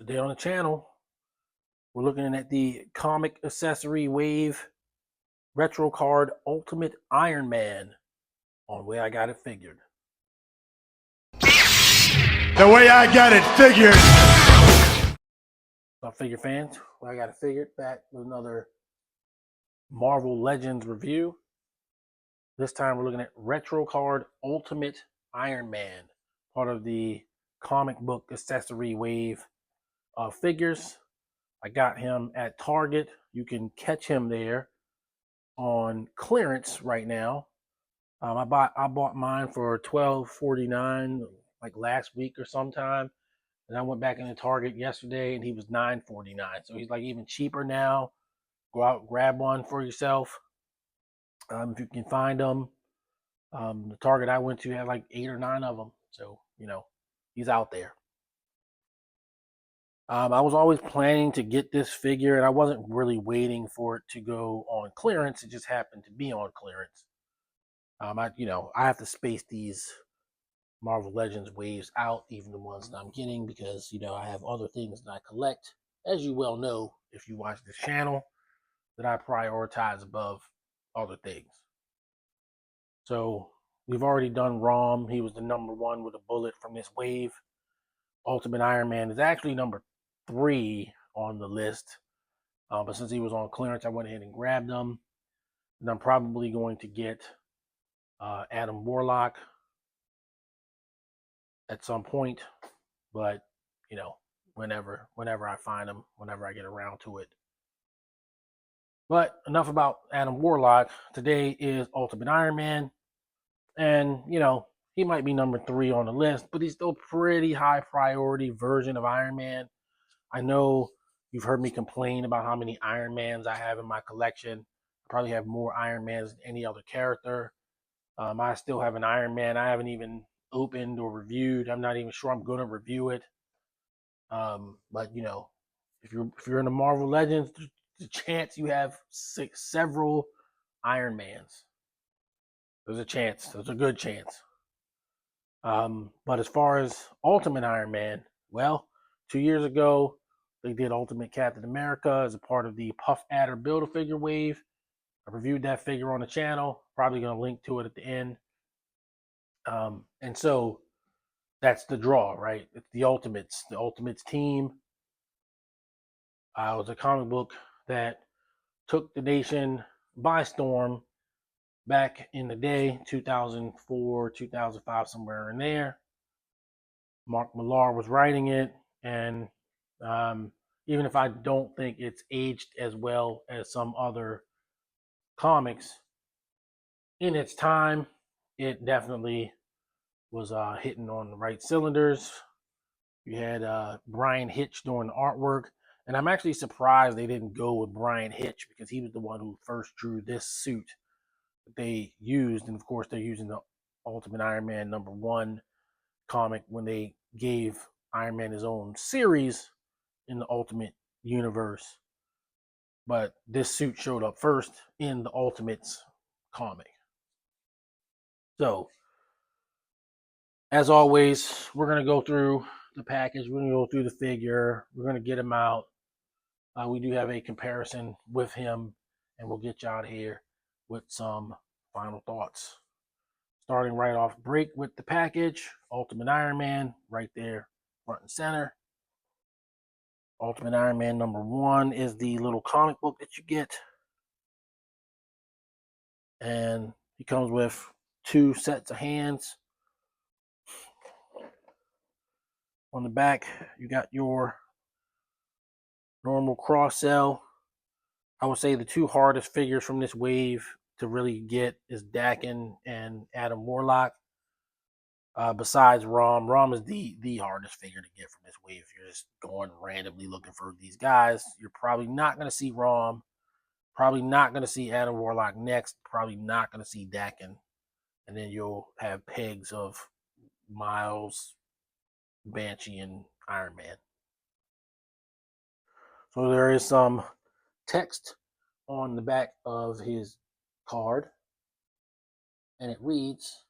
Today on the channel, we're looking at the Comic Accessory Wave Retro Card Ultimate Iron Man on Way I Got It Figured. The way I got it figured. What's up, figure fans? Way I Got It Figured, back with another Marvel Legends review. This time we're looking at Retro Card Ultimate Iron Man, part of the comic book accessory wave of figures. I got him at Target. You can catch him there on clearance right now. I bought mine for $12.49 like last week or sometime, and I went back into Target yesterday and he was $9.49. So he's like even cheaper now. Go out, grab one for yourself if you can find them. The Target I went to had like 8 or 9 of them, so he's out there. I was always planning to get this figure, and I wasn't really waiting for it to go on clearance. It just happened to be on clearance. I have to space these Marvel Legends waves out, even the ones that I'm getting, because I have other things that I collect, as you well know if you watch this channel, that I prioritize above other things. So we've already done Rom. He was the number 1 with a bullet from this wave. Ultimate Iron Man is actually number 3 on the list, but since he was on clearance, I went ahead and grabbed him. And I'm probably going to get Adam Warlock at some point, but whenever I find him, whenever I get around to it. But enough about Adam Warlock. Today is Ultimate Iron Man, and he might be number 3 on the list, but he's still pretty high priority version of Iron Man. I know you've heard me complain about how many Iron Mans I have in my collection. I probably have more Iron Mans than any other character. I still have an Iron Man I haven't even opened or reviewed. I'm not even sure I'm going to review it. But if you're in the Marvel Legends, there's a chance you have several Iron Mans. There's a chance. There's a good chance. But as far as Ultimate Iron Man, well, 2 years ago, they did Ultimate Captain America as a part of the Puff Adder Build-A-Figure wave. I reviewed that figure on the channel. Probably going to link to it at the end. And so that's the draw, right? It's the Ultimates team. It was a comic book that took the nation by storm back in the day, 2004, 2005, somewhere in there. Mark Millar was writing it, and even if I don't think it's aged as well as some other comics, in its time, it definitely was hitting on the right cylinders. You had Brian Hitch doing the artwork, and I'm actually surprised they didn't go with Brian Hitch, because he was the one who first drew this suit that they used. And of course, they're using the Ultimate Iron Man number 1 comic when they gave Iron Man his own series in the Ultimate universe. But this suit showed up first in the Ultimates comic. So, as always, we're going to go through the package. We're going to go through the figure. We're going to get him out. We do have a comparison with him, and we'll get you out here with some final thoughts. Starting right off break with the package, Ultimate Iron Man right there, front and center. Ultimate Iron Man number 1 is the little comic book that you get. And he comes with 2 sets of hands. On the back, you got your normal cross cell. I would say the 2 hardest figures from this wave to really get is Daken and Adam Warlock. Besides Rom. Rom is the hardest figure to get from this wave. If you're just going randomly looking for these guys, you're probably not going to see Rom. Probably not going to see Adam Warlock next. Probably not going to see Daken. And then you'll have pegs of Miles, Banshee, and Iron Man. So there is some text on the back of his card, and it reads,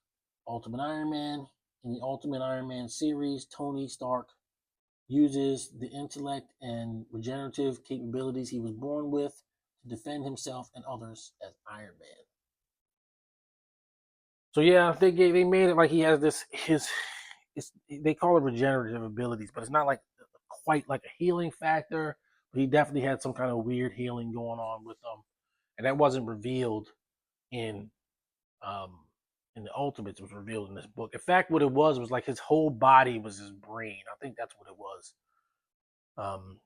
Ultimate Iron Man. In the Ultimate Iron Man series, Tony Stark uses the intellect and regenerative capabilities he was born with to defend himself and others as Iron Man. So yeah, they made it like he has they call it regenerative abilities, but it's not like quite like a healing factor. But he definitely had some kind of weird healing going on with him, and that wasn't revealed in um in the Ultimates. It was revealed in this book. In fact, what it was like his whole body was his brain. I think that's what it was. Um,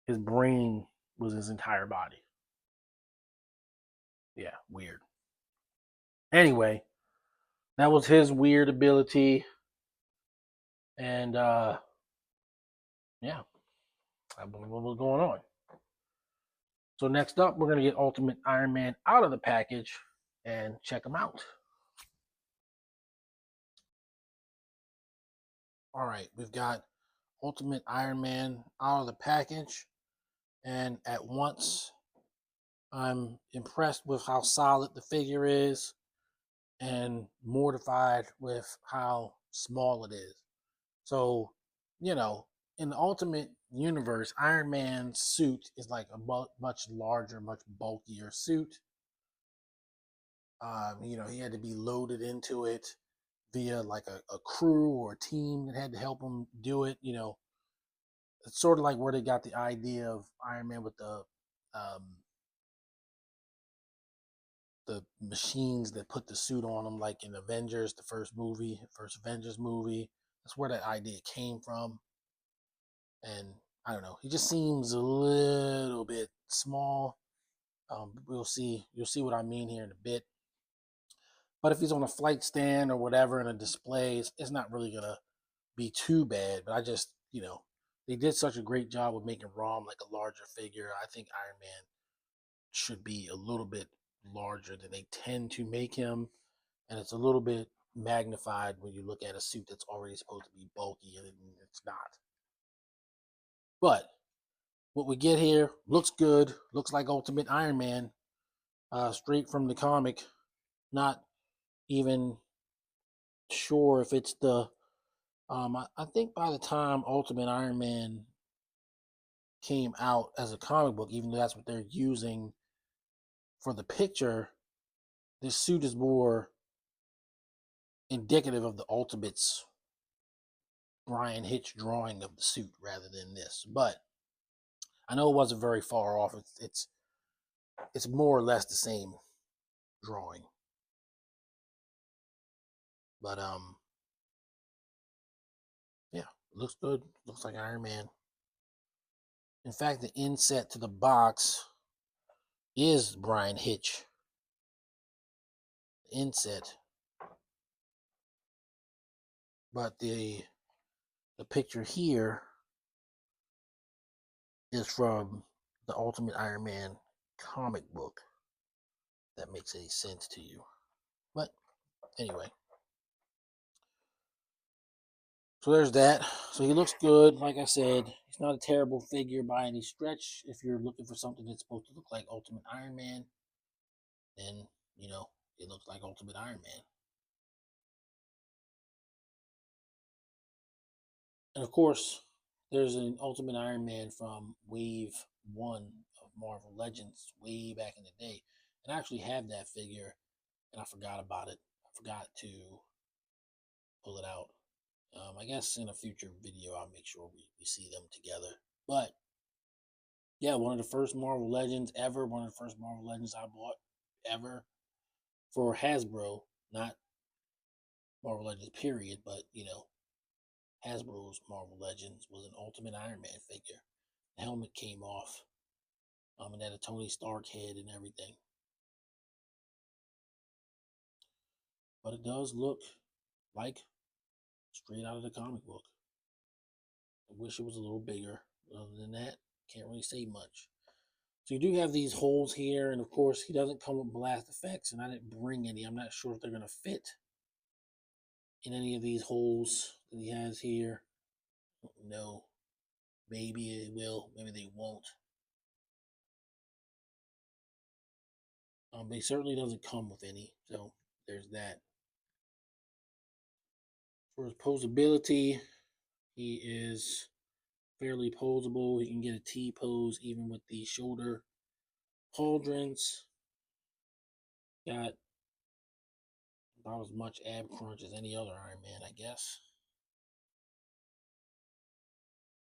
his brain was his entire body. Yeah, weird. Anyway, that was his weird ability, and yeah, I believe what was going on. So next up, we're gonna get Ultimate Iron Man out of the package and check him out. All right, we've got Ultimate Iron Man out of the package, and at once I'm impressed with how solid the figure is and mortified with how small it is. So, you know, in the Ultimate Universe, Iron Man's suit is like a much larger, much bulkier suit. He had to be loaded into it via like a crew or a team that had to help him do it. It's sort of like where they got the idea of Iron Man with um, the machines that put the suit on him, like in Avengers, the first Avengers movie. That's where that idea came from. And I don't know, he just seems a little bit small. We'll see. You'll see what I mean here in a bit. But if he's on a flight stand or whatever in a display, it's not really gonna be too bad. But I just, they did such a great job of making Rom like a larger figure. I think Iron Man should be a little bit larger than they tend to make him, and it's a little bit magnified when you look at a suit that's already supposed to be bulky and it's not. But what we get here looks good. Looks like Ultimate Iron Man, straight from the comic. Not even sure if it's the. I think by the time Ultimate Iron Man came out as a comic book, even though that's what they're using for the picture, this suit is more indicative of the Ultimates Brian Hitch drawing of the suit rather than this. But I know it wasn't very far off. It's more or less the same drawing. But yeah, looks good. Looks like Iron Man. In fact, the inset to the box is Brian Hitch. The inset. But the picture here is from the Ultimate Iron Man comic book. If that makes any sense to you. But anyway. So there's that. So he looks good. Like I said, he's not a terrible figure by any stretch. If you're looking for something that's supposed to look like Ultimate Iron Man, then, it looks like Ultimate Iron Man. And of course, there's an Ultimate Iron Man from Wave 1 of Marvel Legends way back in the day. And I actually have that figure, and I forgot about it. I forgot to pull it out. I guess in a future video, I'll make sure we see them together. But yeah, one of the first Marvel Legends ever. One of the first Marvel Legends I bought ever for Hasbro, not Marvel Legends period, but Hasbro's Marvel Legends was an Ultimate Iron Man figure. The helmet came off, and had a Tony Stark head and everything. But it does look like straight out of the comic book. I wish it was a little bigger. Other than that, can't really say much. So you do have these holes here, and of course he doesn't come with blast effects, and I didn't bring any. I'm not sure if they're going to fit in any of these holes that he has here. No. Maybe it will, maybe they won't. But he certainly doesn't come with any, so there's that. For his posability, He is fairly posable. He can get a T pose even with the shoulder pauldrons. Got about as much ab crunch as any other Iron Man, I guess.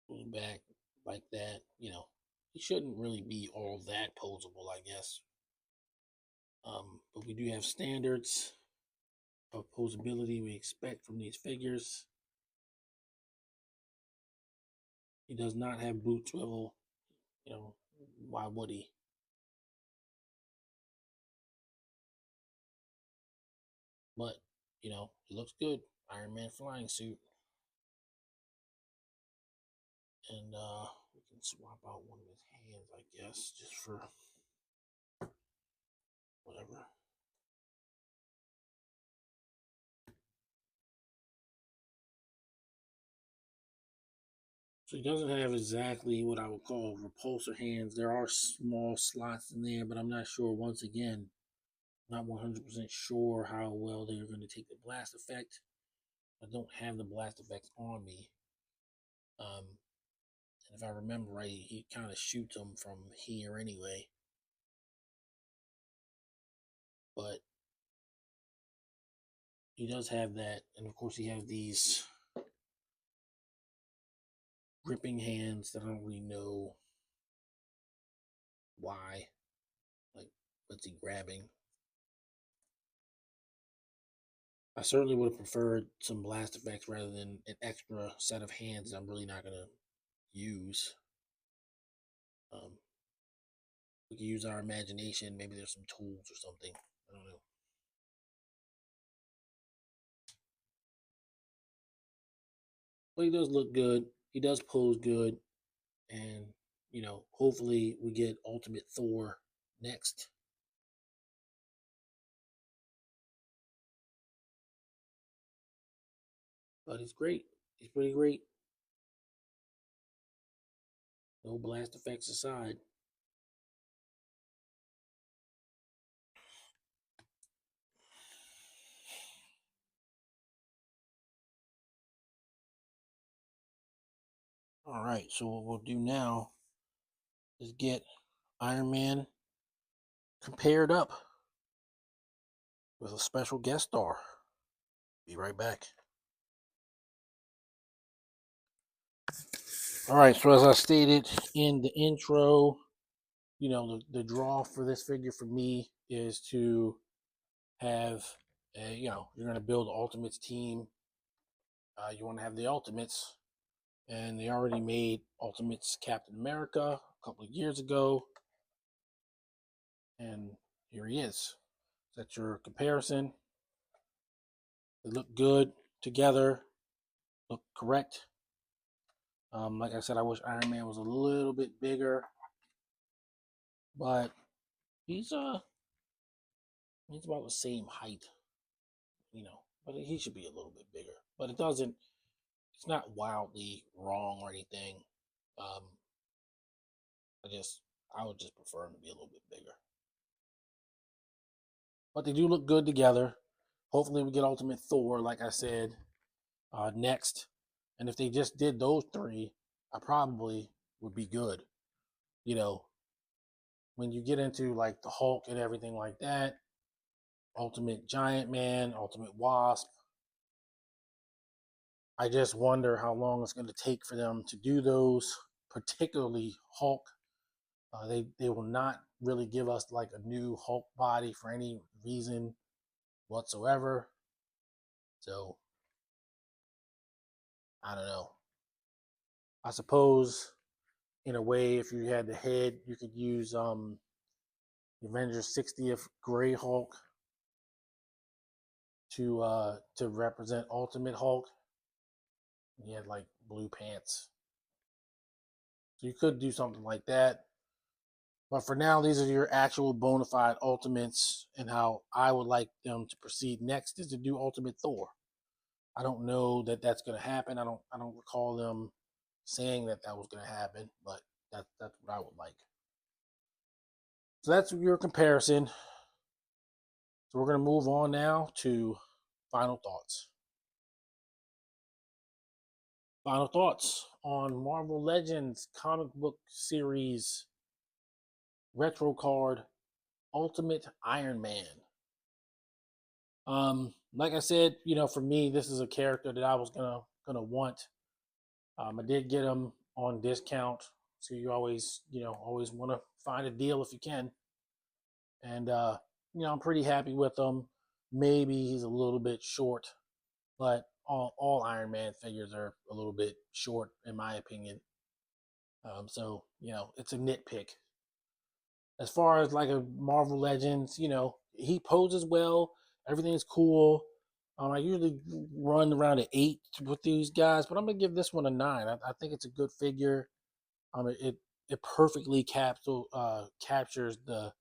Goes back like that, he shouldn't really be all that posable, I guess. But we do have standards of posability we expect from these figures. He does not have boot swivel. Why would he? But, he looks good. Iron Man flying suit. And we can swap out one of his hands, I guess, just for whatever. So he doesn't have exactly what I would call repulsor hands. There are small slots in there, but I'm not sure, once again, not 100% sure how well they're going to take the blast effect. I don't have the blast effects on me. And if I remember right, he kind of shoots them from here anyway. But he does have that. And of course, he has these gripping hands that I don't really know why. Like, what's he grabbing? I certainly would have preferred some blast effects rather than an extra set of hands that I'm really not going to use. We can use our imagination. Maybe there's some tools or something. I don't know. But he does look good. He does pose good. And, hopefully we get Ultimate Thor next. But he's great. He's pretty great. No blast effects aside. All right, so what we'll do now is get Iron Man compared up with a special guest star. Be right back. All right, so as I stated in the intro, the draw for this figure for me is to have, you're going to build the Ultimates team. You want to have the Ultimates, and they already made Ultimates Captain America a couple of years ago. And here he is. That's your comparison. They look good together, look correct. Like I said, I wish Iron Man was a little bit bigger, but he's about the same height, but he should be a little bit bigger. But it's not wildly wrong or anything. I would just prefer him to be a little bit bigger. But they do look good together. Hopefully we get Ultimate Thor, like I said, next. And if they just did those three, I probably would be good. When you get into like the Hulk and everything like that, Ultimate Giant Man, Ultimate Wasp, I just wonder how long it's going to take for them to do those, particularly Hulk. They will not really give us like a new Hulk body for any reason whatsoever. So, I don't know. I suppose, in a way, if you had the head, you could use the Avengers 60th Gray Hulk to represent Ultimate Hulk. He had like blue pants. So you could do something like that. But for now, these are your actual bona fide Ultimates, and how I would like them to proceed next is to do Ultimate Thor. I don't know that that's going to happen. I don't recall them saying that was going to happen, but that's what I would like. So that's your comparison. So we're going to move on now to final thoughts. Final thoughts on Marvel Legends comic book series retro card Ultimate Iron Man. Like I said, for me, this is a character that I was gonna want. I did get him on discount, so you always want to find a deal if you can. And I'm pretty happy with him. Maybe he's a little bit short, but all Iron Man figures are a little bit short in my opinion. So it's a nitpick. As far as like a Marvel Legends, he poses well. Everything's cool. I usually run around an 8 with these guys, but I'm gonna give this one a 9. I think it's a good figure. It perfectly captures the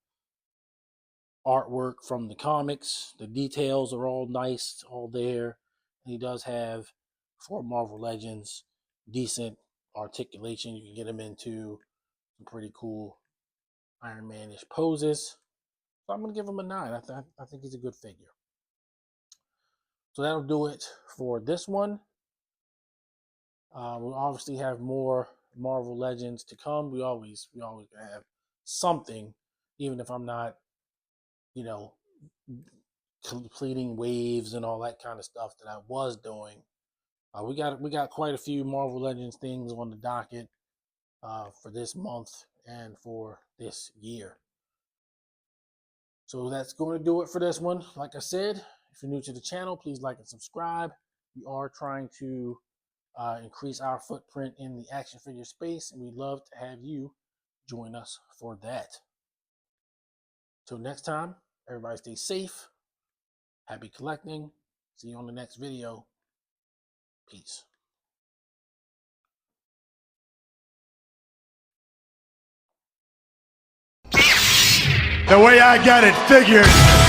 artwork from the comics. The details are all nice, all there. And he does have, for Marvel Legends, decent articulation. You can get him into some pretty cool Iron Man-ish poses. So I'm gonna give him a 9. I think he's a good figure. So that'll do it for this one. We'll obviously have more Marvel Legends to come. We always have something, even if I'm not, completing waves and all that kind of stuff that I was doing. We got quite a few Marvel Legends things on the docket for this month and for this year. So that's going to do it for this one. Like I said, if you're new to the channel, please like and subscribe. We are trying to increase our footprint in the action figure space, and we'd love to have you join us for that. Till next time, everybody stay safe. Happy collecting. See you on the next video. Peace. The way I got it figured.